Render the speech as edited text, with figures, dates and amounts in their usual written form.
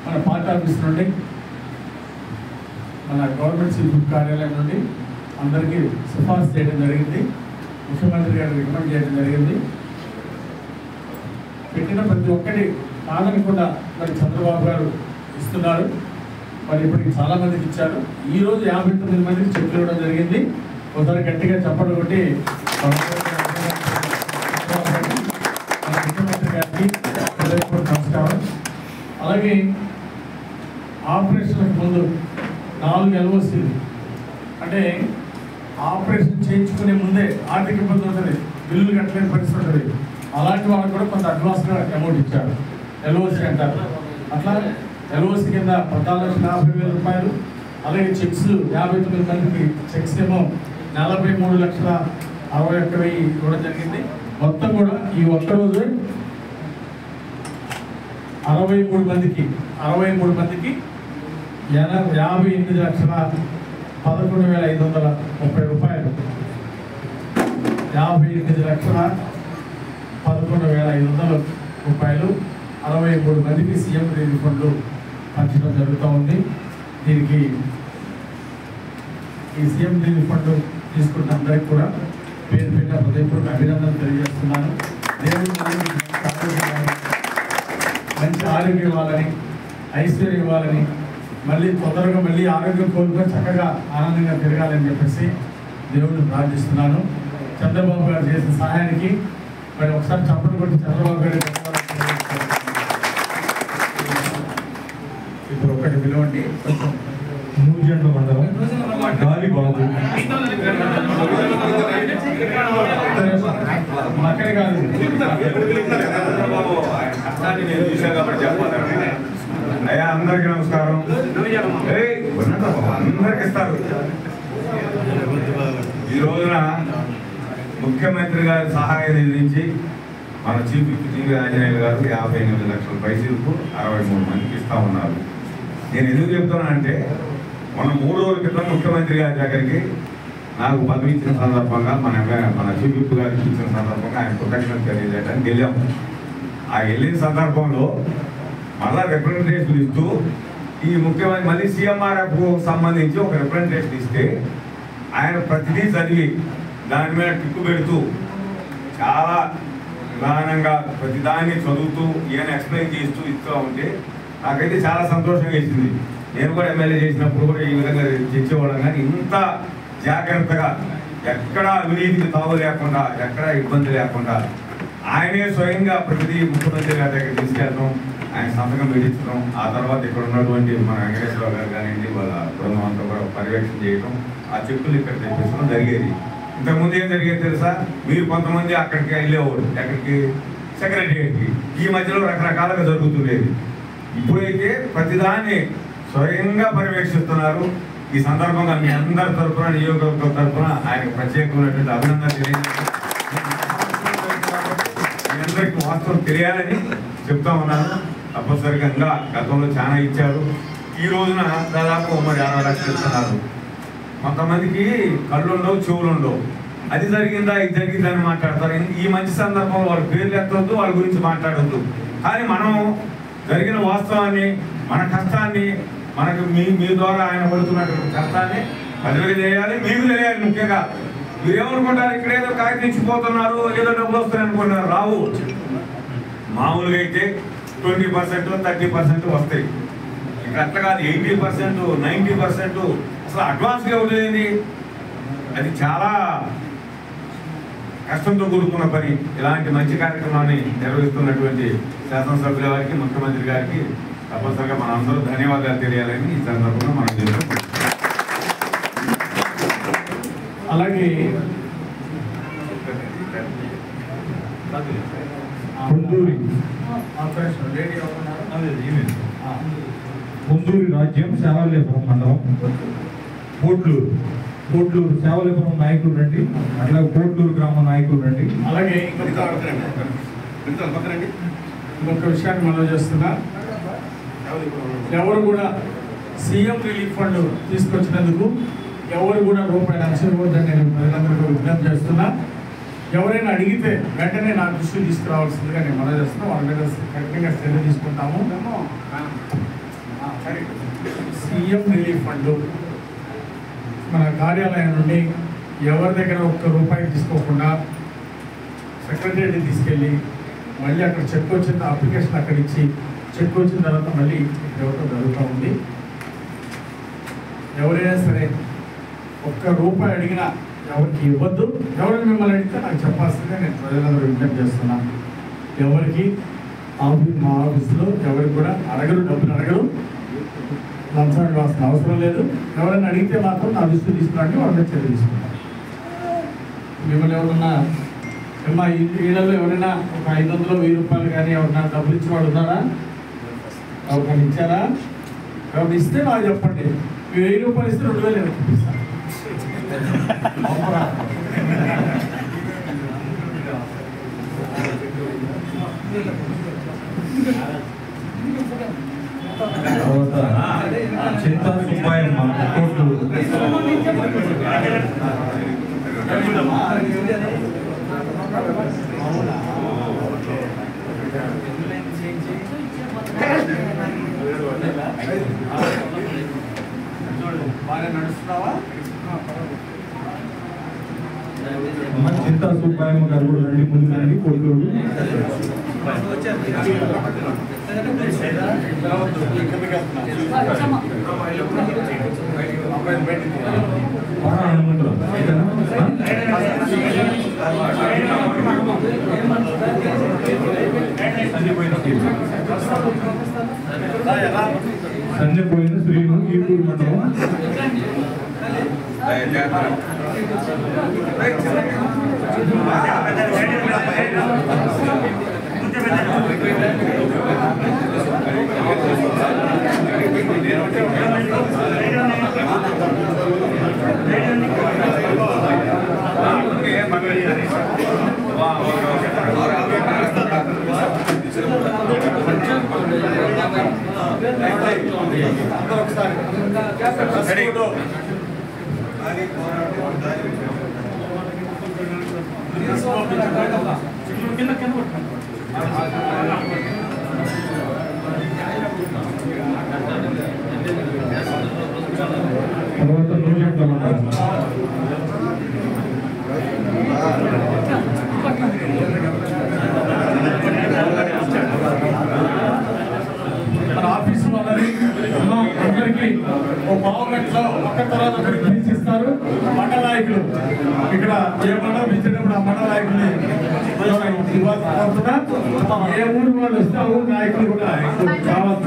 మన party office నుండి, మన గవర్నమెంట్ సివిల్ కార్యాలయం నుండి అందరికీ సిఫార్సు చేయడం జరిగింది. ముఖ్యమంత్రి గారు రికమెండ్ చేయడం జరిగింది. పెట్టిన ప్రతి ఒక్కటి కాదని కూడా మరి చంద్రబాబు గారు ఇస్తున్నారు. మరి ఇప్పటికి చాలా మందికి ఇచ్చారు. ఈరోజు 59 మందికి చెట్లు ఇవ్వడం జరిగింది. ఒకసారి గట్టిగా చెప్పడం ఒకటి ముఖ్యమంత్రి గారికి నమస్కారం. అలాగే ఆపరేషన్కి ముందు 4 LOCలు, అంటే ఆపరేషన్ చేయించుకునే ముందే ఆర్థిక ఇబ్బంది ఉంటుంది, బిల్లులు కట్టలేని పరిస్థితి ఉంటుంది. అలాంటి వాళ్ళకి కూడా కొంత అడ్వాన్స్గా అమౌంట్ ఇచ్చారు, LOC అంటారు. అట్లా LOC కింద 14,50,000 రూపాయలు. అలాగే చెక్స్ 59 మందికి చెక్స్ ఏమో 43,61,000 ఇవ్వడం జరిగింది. మొత్తం కూడా ఈ ఒక్కరోజు 63 మందికి 58,11,530 రూపాయలు, 58,11,530 రూపాయలు 63 మందికి సీఎం రిలీఫ్ ఫండ్లు పంచడం జరుగుతూ ఉంది. దీనికి ఈ సీఎం రిలీఫ్ ఫండ్ తీసుకున్న అందరికీ కూడా పేరు పేరున హృదయపూర్వక అభినందనలు తెలియజేస్తున్నాను. దేవుడు మంచి ఆరోగ్యం ఇవ్వాలని, ఐశ్వర్యం ఇవ్వాలని, మళ్ళీ తొందరగా మళ్ళీ ఆరోగ్యం కోల్పోయి చక్కగా ఆనందంగా తిరగాలని చెప్పేసి దేవుడిని ప్రార్థిస్తున్నాను. చంద్రబాబు గారు చేసిన సహాయానికి మరి ఒకసారి చప్పట్లు కొట్టి చంద్రబాబు గారు ఇప్పుడు ఒకటి పిలవండి. నూజెండ మండలం గాలి బాబు అక్కడే కాదు, అయ్యా అందరికీ నమస్కారం. అందరికి ఇస్తారు. ఈ రోజున ముఖ్యమంత్రి గారి సహాయ నిధి నుంచి మన చీఫ్ టీవీ ఆంజనేయులు గారు 58 లక్షల పైసలకు 63 మందికి ఇస్తా ఉన్నారు. నేను ఎందుకు చెప్తున్నానంటే, మనం 3 రోజుల క్రితం ముఖ్యమంత్రి గారి దగ్గరికి నాకు పదవి ఇచ్చిన సందర్భంగా మన చీఫ్ గారికి ఇచ్చిన సందర్భంగా ఆయన ప్రొటెక్షన్ తెలియజేయడానికి వెళ్ళాము. ఆ వెళ్ళిన సందర్భంలో మళ్ళా రిప్రజెంటేషన్ ఇస్తూ ఈ ముఖ్యమంత్రి మళ్ళీ CMRF సంబంధించి ఒక రిప్రజెంటేషన్ ఇస్తే ఆయన ప్రతిదీ చదివి దాని మీద టిక్కు పెడుతూ చాలా నిదానంగా ప్రతిదాన్ని చదువుతూ ఈయన ఎక్స్ప్లెయిన్ చేస్తూ ఇస్తూ ఉంటే నాకైతే చాలా సంతోషంగా వేసింది. నేను కూడా ఎమ్మెల్యే చేసినప్పుడు కూడా ఈ విధంగా చర్చేవాళ్ళం, కానీ ఇంత జాగ్రత్తగా ఎక్కడా అవినీతికి తావు లేకుండా, ఎక్కడా ఇబ్బంది లేకుండా ఆయనే స్వయంగా ప్రతిదీ ముఖ్యమంత్రి గారి దగ్గర తీసుకెళ్ళడం, ఆయన సంతకం పెట్టించడం, ఆ తర్వాత ఇక్కడ ఉన్నటువంటి మన వెంకటేశ్వరరావు గారు కానివ్వండి వాళ్ళ బృందం అంతా కూడా పర్యవేక్షణ చేయడం, ఆ చెక్కులు ఇక్కడ తెప్పించడం జరిగేది. ఇంతకుముందు ఏం జరిగేది తెలుసా? మీరు కొంతమంది అక్కడికి వెళ్ళేవారు, ఎక్కడికి సెక్రటరియట్కి. ఈ మధ్యలో రకరకాలుగా జరుగుతుండేది. ఇప్పుడైతే ప్రతిదాన్ని స్వయంగా పర్యవేక్షిస్తున్నారు. ఈ సందర్భంగా మీ అందరి తరఫున, నియోజకవర్గం తరఫున ఆయనకు ప్రత్యేకమైనటువంటి అభినందన తెలియజేస్తాను. మీ అందరికీ వాస్తవం తెలియాలని చెప్తా ఉన్నాను. తప్పనిసరిగా ఇంకా గతంలో చాలా ఇచ్చారు. ఈ రోజున దాదాపు 60 లక్షలు ఇస్తున్నారు. కొంతమందికి కళ్ళు ఉండవు, చెవులు ఉండవు. అది జరిగిందా, ఇది జరిగిందని మాట్లాడతారు. ఈ మంచి సందర్భంలో వాళ్ళ పేర్లు ఎత్తవద్దు, వాళ్ళ గురించి మాట్లాడద్దు. కానీ మనం జరిగిన వాస్తవాన్ని, మన కష్టాన్ని, మనకు మీ ద్వారా ఆయన పడుతున్నటువంటి కష్టాన్ని ప్రజలకు తెలియాలి, మీకు తెలియాలి. ముఖ్యంగా మీరేమనుకుంటారు, ఇక్కడ ఏదో కాగితించిపోతున్నారు, ఏదో డబ్బులు వస్తాయి అనుకుంటున్నారు. రావు. మామూలుగా అయితే 20%, 30% వస్తాయి. ఇక్కడ అట్లా కాదు, 80%, 90% అసలు అడ్వాన్స్గా ఉండేది. అది చాలా కష్టంతో కూడుకున్న పని. ఇలాంటి మంచి కార్యక్రమాన్ని నిర్వహిస్తున్నటువంటి శాసనసభ్యుల వారికి, ముఖ్యమంత్రి గారికి తప్పనిసరిగా మన అందరూ ధన్యవాదాలు తెలియాలని ఈ సందర్భంగా మనం చేస్తాం. అలాగే పొందూరి రాజ్యం సేవలేపురం మండలం, కోట్లూరు సేవలేపురం నాయకులు రండి, అట్లాగే కోట్లూరు గ్రామ నాయకులు రండి. అలాగే ఇంకొక విషయాన్ని మనం చేస్తున్నా, ఎవరు కూడా సీఎం రిలీఫ్ ఫండ్ తీసుకొచ్చినందుకు ఎవరు కూడా రూపాయలు అంచవద్దని నేను ప్రజలందరికీ విజ్ఞప్తి చేస్తున్నా. ఎవరైనా అడిగితే వెంటనే నా దృష్టికి తీసుకురావాల్సిందిగా నేను మనం చేస్తున్నా. వాళ్ళ మీద ఖచ్చితంగా చర్య తీసుకుంటాము. సీఎం రిలీఫ్ ఫండ్ మన కార్యాలయం నుండి ఎవరి దగ్గర ఒక్క రూపాయి తీసుకోకుండా సెక్రటరీ తీసుకెళ్ళి మళ్ళీ అక్కడ చెక్ వచ్చిన అప్లికేషన్ అక్కడ ఇచ్చి చెక్ వచ్చిన తర్వాత మళ్ళీ ఇవ్వటం జరుగుతూ ఉంది. ఎవరైనా సరే ఒక్క రూపాయి అడిగినా ఎవరికి ఇవ్వద్దు. ఎవరైనా మిమ్మల్ని అడిగితే నాకు చెప్పాల్సిందే నేను ప్రజలందరూ విజ్ఞప్తి చేస్తున్నాను. ఎవరికి మా ఆఫీసులో ఎవరికి కూడా డబ్బులు అడగరు, లంచం ఇవ్వాల్సిన అవసరం లేదు. ఎవరైనా అడిగితే మాత్రం నా దృష్టి తీసుకున్నట్టు వాళ్ళ చర్య తీసుకుంటాం. మిమ్మల్ని ఎవరన్నా మా ఇళ్లలో ఎవరైనా ఒక 500 1000 రూపాయలు కానీ ఎవరైనా డబ్బులు ఇచ్చిన వాడు ఉన్నారా? ఎవరికైనా ఇచ్చారా? ఎవరు ఇస్తే నాకు చెప్పండి. మీరు 1000 రూపాయలు ఇస్తే 2000 ఇస్తాను. చింతా సుబ్బాయమ్మ బాగా నడుస్తున్నావా? చింతా సుబ్బాయమ్మ గారు కూడా రండి, ముందు రండి. కొడుకు సన్నిపోయిన శ్రీను ఈటూరు మండలం. మన ఆఫీసు వాళ్ళని అందరికీ ఓ పావు గంటలో ఒక్క తర్వాత ఒకరికి పిలిచిస్తారు. మండల నాయకులు ఇక్కడ ఏ మండలం ఇచ్చినప్పుడు ఆ మండల నాయకుల్ని ఏ ఊరు వాళ్ళు వస్తే ఆ ఊరు నాయకులు కూడా కావాలి.